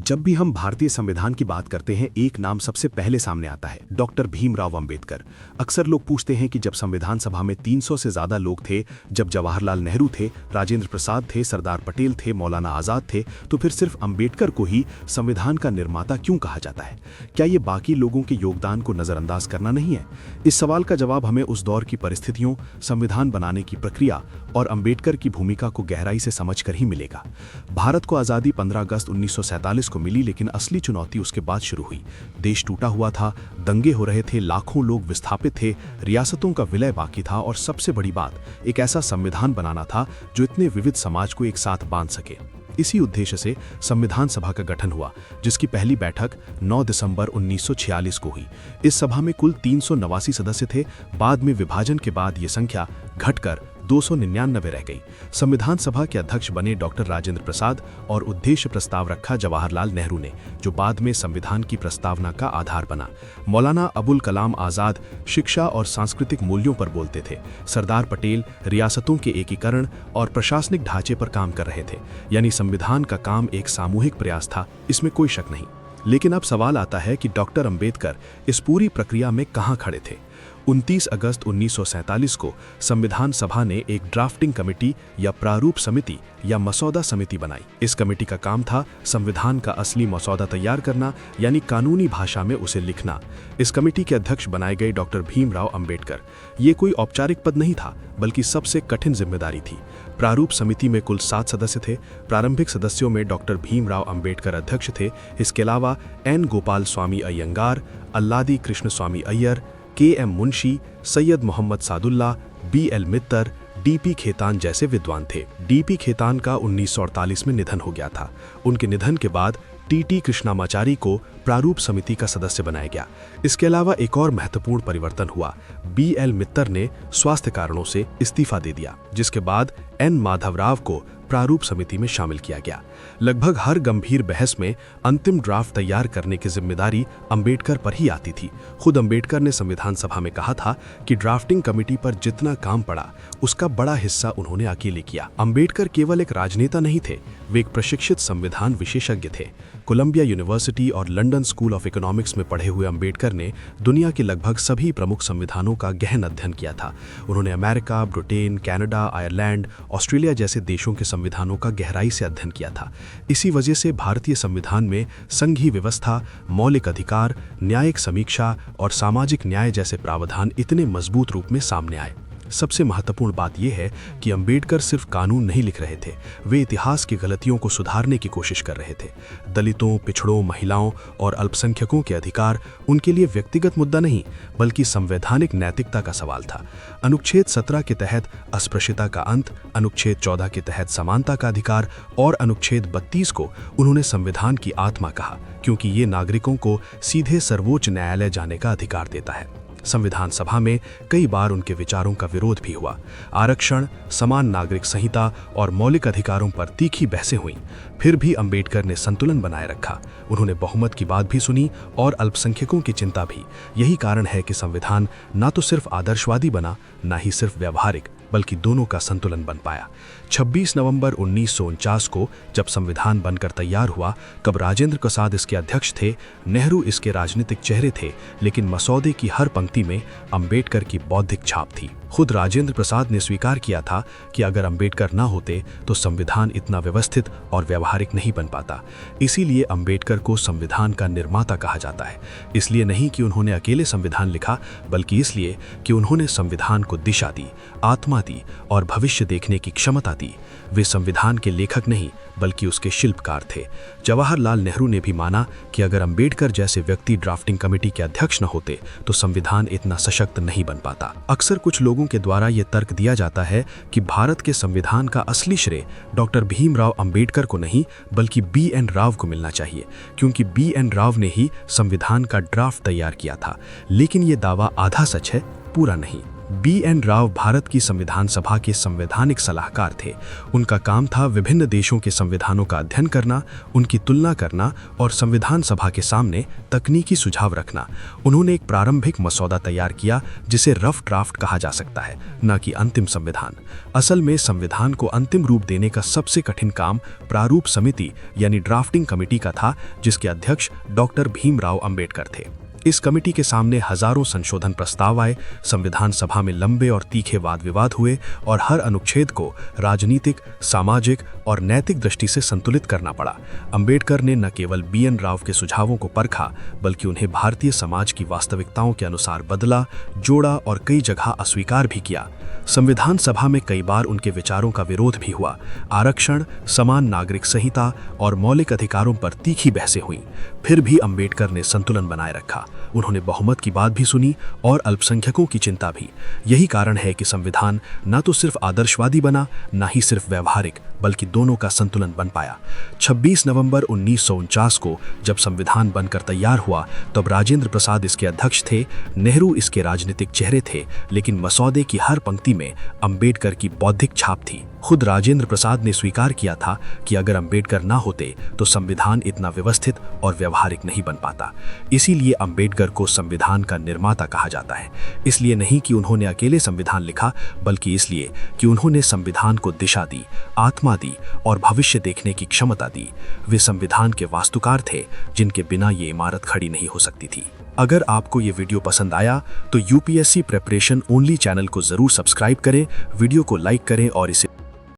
जब भी हम भारतीय संविधान की बात करते हैं, एक नाम सबसे पहले सामने आता है, डॉक्टर भीमराव अंबेडकर। अक्सर लोग पूछते हैं कि जब संविधान सभा में 300 से ज्यादा लोग थे, जब जवाहरलाल नेहरू थे, राजेंद्र प्रसाद थे, सरदार पटेल थे, मौलाना आजाद थे, तो फिर सिर्फ अंबेडकर को ही संविधान का निर्माता क्यों कहा जाता है? क्या ये बाकी लोगों के योगदान को नजरअंदाज करना नहीं है? इस सवाल का जवाब हमें उस दौर की परिस्थितियों, संविधान बनाने की प्रक्रिया और अंबेडकर की भूमिका को गहराई से समझकर ही मिलेगा। भारत को आज़ादी 15 अगस्त 1947 को मिली, लेकिन असली चुनौती उसके बाद शुरू हुई। देश टूटा हुआ था, दंगे हो रहे थे, लाखों लोग विस्थापित थे, रियासतों का विलय बाकी था और सबसे बड़ी बात, एक ऐसा संविधान बनाना था जो इतने विविध समाज को एक साथ बांध सके। इसी उद्देश्य से संविधान सभा का गठन हुआ, जिसकी पहली बैठक 9 दिसंबर 1946 को हुई। इस सभा में कुल 389 सदस्य थे। बाद में विभाजन के बाद ये संख्या घटकर 299 रह गई। संविधान सभा के अध्यक्ष बने डॉक्टर राजेंद्र प्रसाद और उद्देश्य प्रस्ताव रखा जवाहरलाल नेहरू ने, जो बाद में संविधान की प्रस्तावना का आधार बना। मौलाना अबुल कलाम आजाद शिक्षा और सांस्कृतिक मूल्यों पर बोलते थे। सरदार पटेल रियासतों के एकीकरण और प्रशासनिक ढांचे पर काम कर रहे थे। यानी संविधान का काम एक सामूहिक प्रयास था, इसमें कोई शक नहीं। लेकिन अब सवाल आता है कि डॉक्टर अंबेडकर इस पूरी प्रक्रिया में कहां खड़े थे? 29 अगस्त 1947 को संविधान सभा ने एक ड्राफ्टिंग कमेटी या प्रारूप समिति या मसौदा समिति बनाई। इस कमेटी का काम था संविधान का असली मसौदा तैयार करना, यानी कानूनी भाषा में उसे लिखना। इस कमेटी के अध्यक्ष बनाए गए डॉक्टर भीमराव अंबेडकर। ये कोई औपचारिक पद नहीं था, बल्कि सबसे कठिन जिम्मेदारी थी। प्रारूप समिति में कुल 7 सदस्य थे। प्रारंभिक सदस्यों में डॉक्टर भीमराव अंबेडकर अध्यक्ष थे। इसके अलावा एन गोपाल स्वामी अयंगार, अल्लादी कृष्ण स्वामी अय्यर, के.एम. मुंशी, सैयद मोहम्मद सादुल्ला, बी.एल. मित्तर, डी.पी. खेतान जैसे विद्वान थे। डी.पी. खेतान का 1948 में निधन हो गया था। उनके निधन के बाद टी.टी. कृष्णामाचारी को प्रारूप समिति का सदस्य बनाया गया। इसके अलावा एक और महत्वपूर्ण परिवर्तन हुआ। बी.एल. मित्तर ने स्वास्थ्य कारणों से इस्तीफा दे दिया, जिसके बाद एन. माधवराव को प्रारूप समिति में शामिल किया गया। लगभग हर गंभीर बहस में अंतिम ड्राफ्ट तैयार करने की जिम्मेदारी अंबेडकर पर ही आती थी। खुद अंबेडकर ने संविधान सभा में कहा था कि ड्राफ्टिंग कमेटी पर जितना काम पड़ा, उसका बड़ा हिस्सा उन्होंने अकेले किया। अंबेडकर केवल एक राजनेता नहीं थे, वे एक प्रशिक्षित संविधान विशेषज्ञ थे। कोलंबिया यूनिवर्सिटी और लंदन स्कूल ऑफ इकोनॉमिक्स में पढ़े हुए अंबेडकर ने दुनिया के लगभग सभी प्रमुख संविधानों का गहन अध्ययन किया था। उन्होंने America, Britain, Canada, Ireland, Australia जैसे देशों के संविधानों का गहराई से अध्ययन किया था। इसी वजह से भारतीय संविधान में संघीय व्यवस्था, मौलिक अधिकार, न्यायिक समीक्षा और सामाजिक न्याय जैसे प्रावधान इतने मजबूत रूप में सामने आए। सबसे महत्वपूर्ण बात यह है कि अंबेडकर सिर्फ कानून नहीं लिख रहे थे, वे इतिहास की गलतियों को सुधारने की कोशिश कर रहे थे। दलितों, पिछड़ों, महिलाओं और अल्पसंख्यकों के अधिकार उनके लिए व्यक्तिगत मुद्दा नहीं, बल्कि संवैधानिक नैतिकता का सवाल था। अनुच्छेद 17 के तहत अस्पृश्यता का अंत, अनुच्छेद 14 के तहत समानता का अधिकार और अनुच्छेद 32 को उन्होंने संविधान की आत्मा कहा, क्योंकि ये नागरिकों को सीधे सर्वोच्च न्यायालय जाने का अधिकार देता है। संविधान सभा में कई बार उनके विचारों का विरोध भी हुआ। आरक्षण, समान नागरिक संहिता और मौलिक अधिकारों पर तीखी बहसें हुईं। फिर भी अंबेडकर ने संतुलन बनाए रखा। उन्होंने बहुमत की बात भी सुनी और अल्पसंख्यकों की चिंता भी। यही कारण है कि संविधान न तो सिर्फ आदर्शवादी बना, न ही सिर्फ व्यवहारिक, बल्कि दोनों का संतुलन बन पाया। 26 नवंबर 1949 को जब संविधान बनकर तैयार हुआ, कब राजेंद्र प्रसाद इसके अध्यक्ष थे, नेहरू इसके राजनीतिक चेहरे थे, लेकिन मसौदे की हर पंक्ति में अंबेडकर की बौद्धिक छाप थी। खुद राजेंद्र प्रसाद ने स्वीकार किया था कि अगर अंबेडकर न होते तो संविधान इतना व्यवस्थित और व्यवहारिक नहीं बन पाता। इसीलिए अंबेडकर को संविधान का निर्माता कहा जाता है। इसलिए नहीं कि उन्होंने अकेले संविधान लिखा, बल्कि इसलिए कि उन्होंने संविधान को दिशा दी, आत्मा दी और भविष्य देखने की क्षमता दी। वे संविधान के लेखक नहीं, बल्कि उसके शिल्पकार थे। जवाहरलाल नेहरू ने भी माना कि अगर अंबेडकर जैसे व्यक्ति ड्राफ्टिंग कमेटी के अध्यक्ष न होते तो संविधान इतना सशक्त नहीं बन पाता। अक्सर कुछ लोगों के द्वारा यह तर्क दिया जाता है कि भारत के संविधान का असली श्रेय डॉक्टर भीमराव अंबेडकर को नहीं, बल्कि बी.एन. राव को मिलना चाहिए, क्योंकि बी.एन. राव ने ही संविधान का ड्राफ्ट तैयार किया था। लेकिन ये दावा आधा सच है, पूरा नहीं। B.N. राव भारत की संविधान सभा के संवैधानिक सलाहकार थे। उनका काम था विभिन्न देशों के संविधानों का अध्ययन करना, उनकी तुलना करना और संविधान सभा के सामने तकनीकी सुझाव रखना। उन्होंने एक प्रारंभिक मसौदा तैयार किया जिसे रफ ड्राफ्ट कहा जा सकता है, न कि अंतिम संविधान। असल में संविधान को अंतिम रूप देने का सबसे कठिन काम प्रारूप समिति यानी ड्राफ्टिंग कमेटी का था, जिसके अध्यक्ष डॉक्टर भीमराव अंबेडकर थे। इस कमेटी के सामने हजारों संशोधन प्रस्ताव आए, संविधान सभा में लंबे और तीखे वाद विवाद हुए और हर अनुच्छेद को राजनीतिक, सामाजिक और नैतिक दृष्टि से संतुलित करना पड़ा। अंबेडकर ने न केवल B.N. राव के सुझावों को परखा, बल्कि उन्हें भारतीय समाज की वास्तविकताओं के अनुसार बदला, जोड़ा और कई जगह अस्वीकार भी किया। संविधान सभा में कई बार उनके विचारों का विरोध भी हुआ। आरक्षण, समान नागरिक संहिता और मौलिक अधिकारों पर तीखी बहसें हुईं। फिर भी अंबेडकर ने संतुलन बनाए रखा। उन्होंने बहुमत की बात भी सुनी और अल्पसंख्यकों की चिंता भी। यही कारण है कि संविधान न तो सिर्फ आदर्शवादी बना, न ही सिर्फ व्यवहारिक, बल्कि दोनों का संतुलन बन पाया। 26 नवंबर 1949 को जब संविधान बनकर तैयार हुआ, तब राजेंद्र प्रसाद इसके अध्यक्ष थे, नेहरू इसके राजनीतिक चेहरे थे, लेकिन मसौदे की हर पंक्ति में अंबेडकर की बौद्धिक छाप थी। खुद राजेंद्र प्रसाद ने स्वीकार किया था कि अगर अंबेडकर ना होते तो संविधान इतना व्यवस्थित और व्यवहारिक नहीं बन पाता। इसीलिए अंबेडकर को संविधान का निर्माता कहा जाता है। इसलिए नहीं कि उन्होंने अकेले संविधान लिखा, बल्कि इसलिए कि उन्होंने संविधान को दिशा दी, आत्मा दी और भविष्य देखने की क्षमता दी। वे संविधान के वास्तुकार थे, जिनके बिना ये इमारत खड़ी नहीं हो सकती थी। अगर आपको ये वीडियो पसंद आया तो UPSC प्रिपरेशन ओनली चैनल को जरूर सब्सक्राइब करें, वीडियो को लाइक करें और इसे